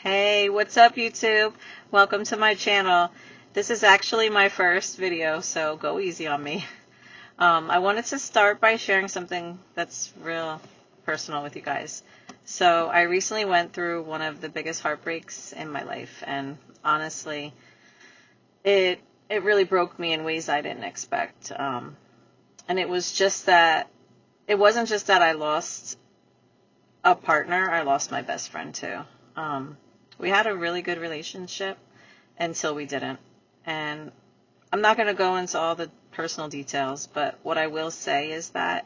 Hey, what's up YouTube? Welcome to my channel. This is actually my first video, so go easy on me. I wanted to start by sharing something that's real personal with you guys. So I recently went through one of the biggest heartbreaks in my life, and honestly, it really broke me in ways I didn't expect. And it was just that, it wasn't just that I lost a partner, I lost my best friend too. We had a really good relationship until we didn't. And I'm not going to go into all the personal details, but what I will say is that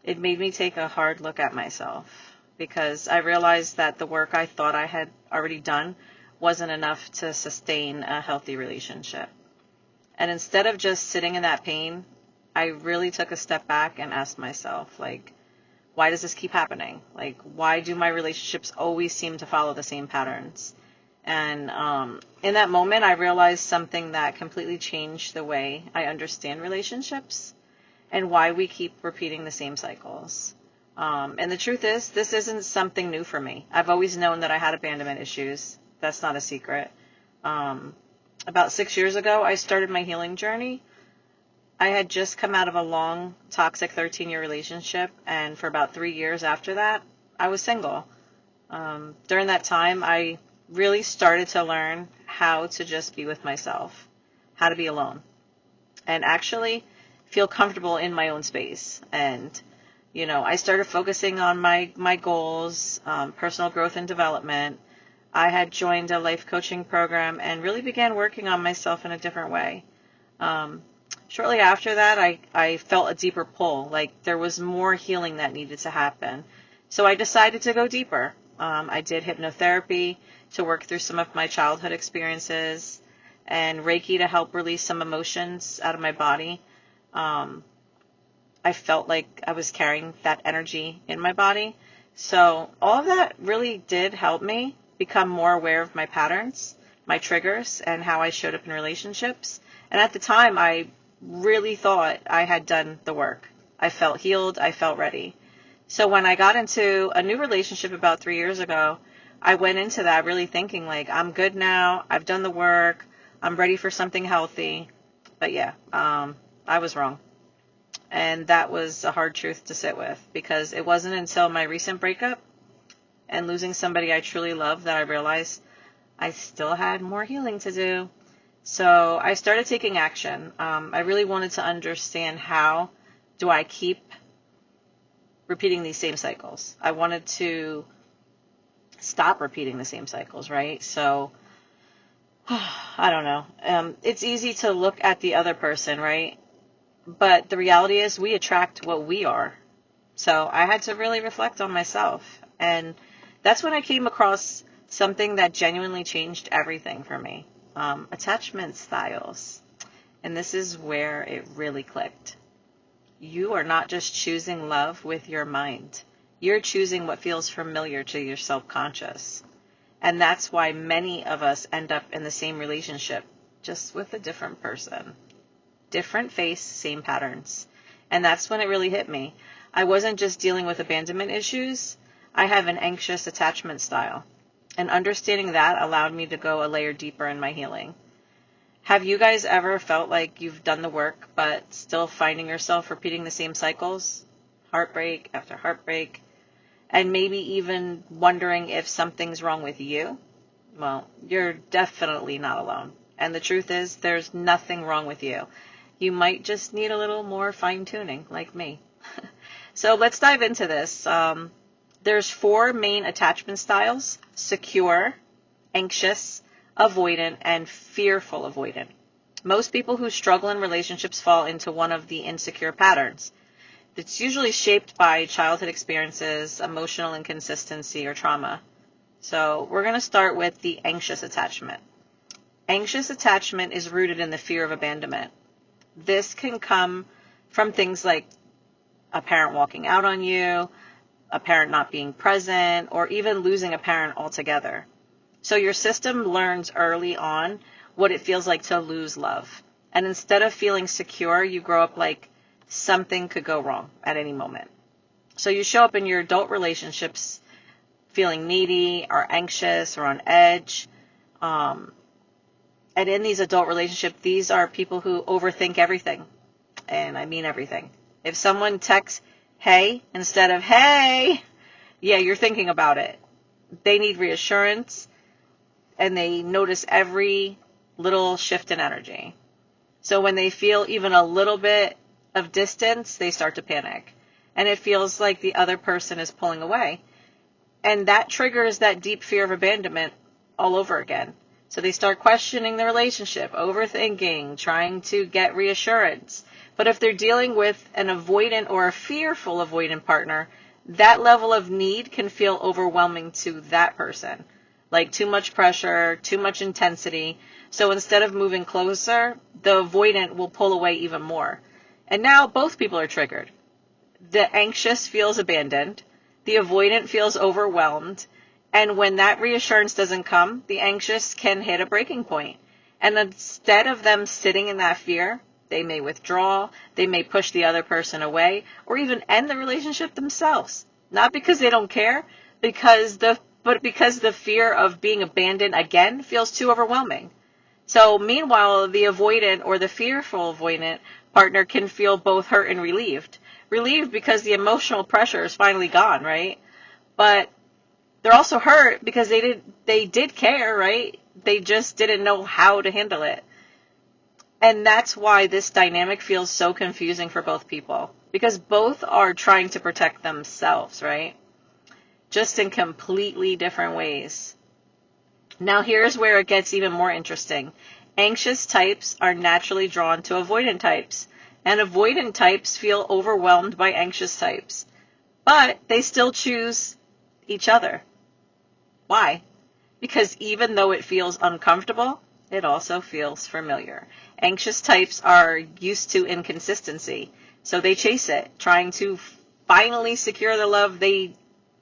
it made me take a hard look at myself because I realized that the work I thought I had already done wasn't enough to sustain a healthy relationship. And instead of just sitting in that pain, I really took a step back and asked myself, like, why does this keep happening? Like, why do my relationships always seem to follow the same patterns? And in that moment, I realized something that completely changed the way I understand relationships and why we keep repeating the same cycles. And the truth is, this isn't something new for me. I've always known that I had abandonment issues. That's not a secret. About 6 years ago, I started my healing journey. I had just come out of a long, toxic 13-year relationship, and for about 3 years after that, I was single. During that time, I really started to learn how to just be with myself, how to be alone, and actually feel comfortable in my own space. And, I started focusing on my goals, personal growth and development. I had joined a life coaching program and really began working on myself in a different way. Shortly after that, I felt a deeper pull, like there was more healing that needed to happen. So I decided to go deeper. I did hypnotherapy to work through some of my childhood experiences and Reiki to help release some emotions out of my body. I felt like I was carrying that energy in my body. So all of that really did help me become more aware of my patterns, my triggers, and how I showed up in relationships. And at the time, I really thought I had done the work. I felt healed. I felt ready. So when I got into a new relationship about 3 years ago, I went into that really thinking like, I'm good now. I've done the work. I'm ready for something healthy. But yeah, I was wrong. And that was a hard truth to sit with because it wasn't until my recent breakup and losing somebody I truly love that I realized I still had more healing to do. So I started taking action. I really wanted to understand how do I keep repeating these same cycles. I wanted to stop repeating the same cycles, right? So I don't know. It's easy to look at the other person, right? But the reality is we attract what we are. So I had to really reflect on myself. And that's when I came across something that genuinely changed everything for me. Attachment styles. And this is where it really clicked. You are not just choosing love with your mind. You're choosing what feels familiar to your subconscious. And that's why many of us end up in the same relationship, just with a different person. Different face, same patterns. And that's when it really hit me. I wasn't just dealing with abandonment issues. I have an anxious attachment style. And understanding that allowed me to go a layer deeper in my healing. Have you guys ever felt like you've done the work, but still finding yourself repeating the same cycles? Heartbreak after heartbreak. And maybe even wondering if something's wrong with you? Well, you're definitely not alone. And the truth is, there's nothing wrong with you. You might just need a little more fine-tuning, like me. So let's dive into this. There's 4 main attachment styles: secure, anxious, avoidant, and fearful avoidant. Most people who struggle in relationships fall into one of the insecure patterns. It's usually shaped by childhood experiences, emotional inconsistency, or trauma. So we're going to start with the anxious attachment. Anxious attachment is rooted in the fear of abandonment. This can come from things like a parent walking out on you, a parent not being present, or even losing a parent altogether. So your system learns early on what it feels like to lose love. And instead of feeling secure, you grow up like something could go wrong at any moment. So you show up in your adult relationships feeling needy or anxious or on edge. And in these adult relationships, these are people who overthink everything. And I mean everything. If someone texts, hey, instead of hey, yeah, you're thinking about it. They need reassurance, and they notice every little shift in energy. So when they feel even a little bit of distance, they start to panic. And it feels like the other person is pulling away. And that triggers that deep fear of abandonment all over again. So they start questioning the relationship, overthinking, trying to get reassurance. But if they're dealing with an avoidant or a fearful avoidant partner, that level of need can feel overwhelming to that person. Like too much pressure, too much intensity. So instead of moving closer, the avoidant will pull away even more. And now both people are triggered. The anxious feels abandoned. The avoidant feels overwhelmed. And when that reassurance doesn't come, the anxious can hit a breaking point. And instead of them sitting in that fear, they may withdraw, they may push the other person away, or even end the relationship themselves. Not because they don't care, but because the fear of being abandoned again feels too overwhelming. So meanwhile, the avoidant or the fearful avoidant partner can feel both hurt and relieved. Relieved because the emotional pressure is finally gone, right? But they're also hurt because they did care, right? They just didn't know how to handle it. And that's why this dynamic feels so confusing for both people, because both are trying to protect themselves, right? Just in completely different ways. Now here's where it gets even more interesting. Anxious types are naturally drawn to avoidant types, and avoidant types feel overwhelmed by anxious types. But they still choose each other. Why? Because even though it feels uncomfortable, it also feels familiar. Anxious types are used to inconsistency, so they chase it, trying to finally secure the love they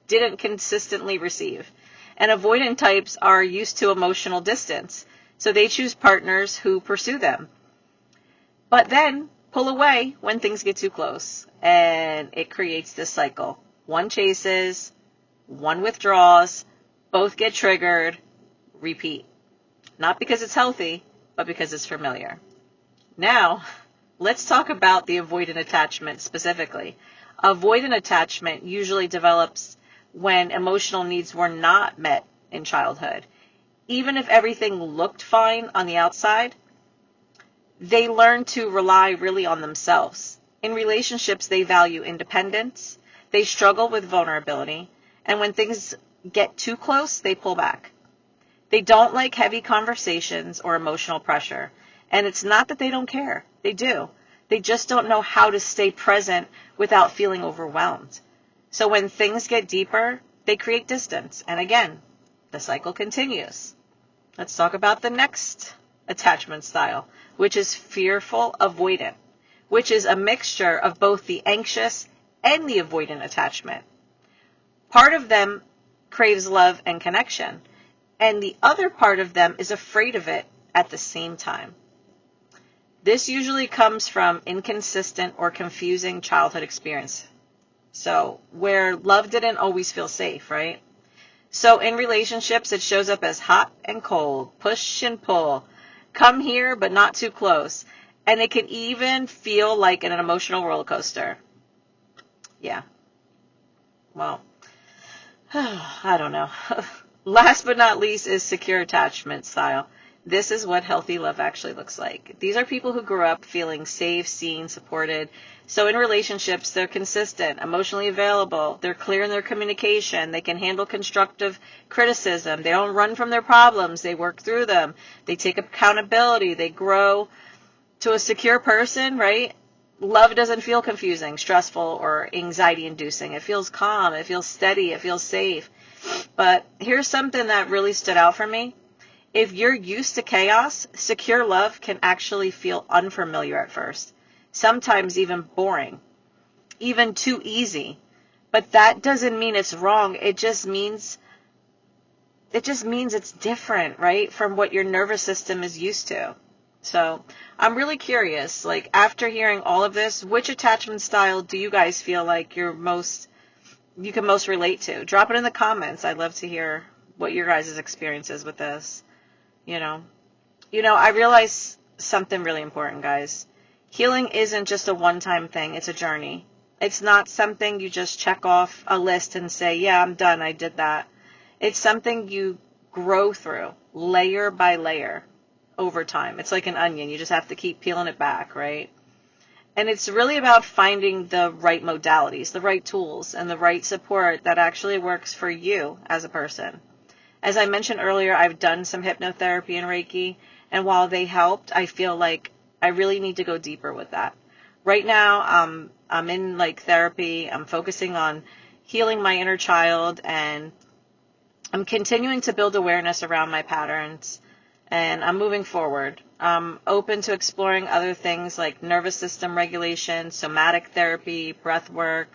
didn't consistently receive. And avoidant types are used to emotional distance, so they choose partners who pursue them. But then pull away when things get too close, and it creates this cycle. One chases, one withdraws, both get triggered, repeat. Not because it's healthy, but because it's familiar. Now, let's talk about the avoidant attachment specifically. Avoidant attachment usually develops when emotional needs were not met in childhood. Even if everything looked fine on the outside, they learn to rely really on themselves. In relationships, they value independence, they struggle with vulnerability, and when things get too close, they pull back. They don't like heavy conversations or emotional pressure. And it's not that they don't care. They do. They just don't know how to stay present without feeling overwhelmed. So when things get deeper, they create distance. And again, the cycle continues. Let's talk about the next attachment style, which is fearful avoidant, which is a mixture of both the anxious and the avoidant attachment. Part of them craves love and connection, and the other part of them is afraid of it at the same time. This usually comes from inconsistent or confusing childhood experience. So, where love didn't always feel safe, right? So in relationships, it shows up as hot and cold, push and pull, come here but not too close. And it can even feel like an emotional roller coaster. Yeah. Well, I don't know. Last but not least is secure attachment style. This is what healthy love actually looks like. These are people who grew up feeling safe, seen, supported. So in relationships, they're consistent, emotionally available, they're clear in their communication, they can handle constructive criticism, they don't run from their problems, they work through them, they take accountability, they grow to a secure person, right? Love doesn't feel confusing, stressful, or anxiety-inducing. It feels calm, it feels steady, it feels safe. But here's something that really stood out for me. If you're used to chaos, secure love can actually feel unfamiliar at first. Sometimes even boring. Even too easy. But that doesn't mean it's wrong. It just means it's different, right? From what your nervous system is used to. So I'm really curious, like after hearing all of this, which attachment style do you guys feel like you're most you can most relate to. Drop it in the comments. I'd love to hear what your guys' experience is with this. You know, I realize something really important, guys. Healing isn't just a one-time thing. It's a journey. It's not something you just check off a list and say, yeah, I'm done. I did that. It's something you grow through layer by layer over time. It's like an onion. You just have to keep peeling it back, right? And it's really about finding the right modalities, the right tools, and the right support that actually works for you as a person. As I mentioned earlier, I've done some hypnotherapy and Reiki, and while they helped, I feel like I really need to go deeper with that. Right now, I'm in like therapy. I'm focusing on healing my inner child, and I'm continuing to build awareness around my patterns, and I'm moving forward. I'm open to exploring other things like nervous system regulation, somatic therapy, breath work,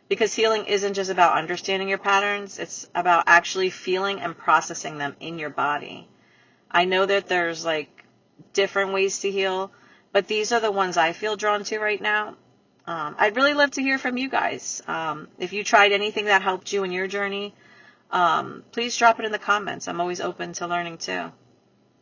because healing isn't just about understanding your patterns. It's about actually feeling and processing them in your body. I know that there's like different ways to heal, but these are the ones I feel drawn to right now. I'd really love to hear from you guys. If you tried anything that helped you in your journey, please drop it in the comments. I'm always open to learning too.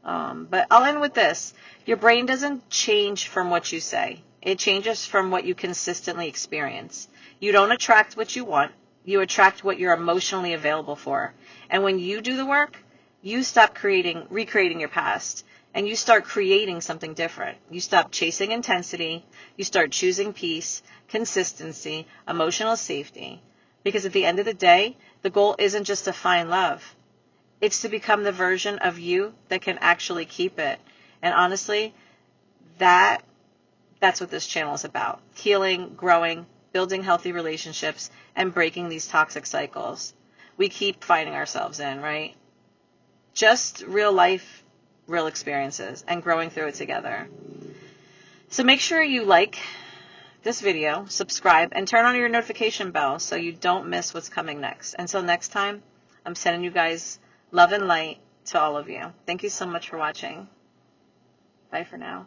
But I'll end with this. Your brain doesn't change from what you say. It changes from what you consistently experience. You don't attract what you want. You attract what you're emotionally available for. And when you do the work, you stop recreating your past, and you start creating something different. You stop chasing intensity. You start choosing peace, consistency, emotional safety. Because at the end of the day, the goal isn't just to find love. It's to become the version of you that can actually keep it. And honestly, that's what this channel is about. Healing, growing, building healthy relationships, and breaking these toxic cycles we keep finding ourselves in, right? Just real life, real experiences, and growing through it together. So make sure you like this video, subscribe, and turn on your notification bell so you don't miss what's coming next. Until next time, I'm sending you guys love and light to all of you. Thank you so much for watching. Bye for now.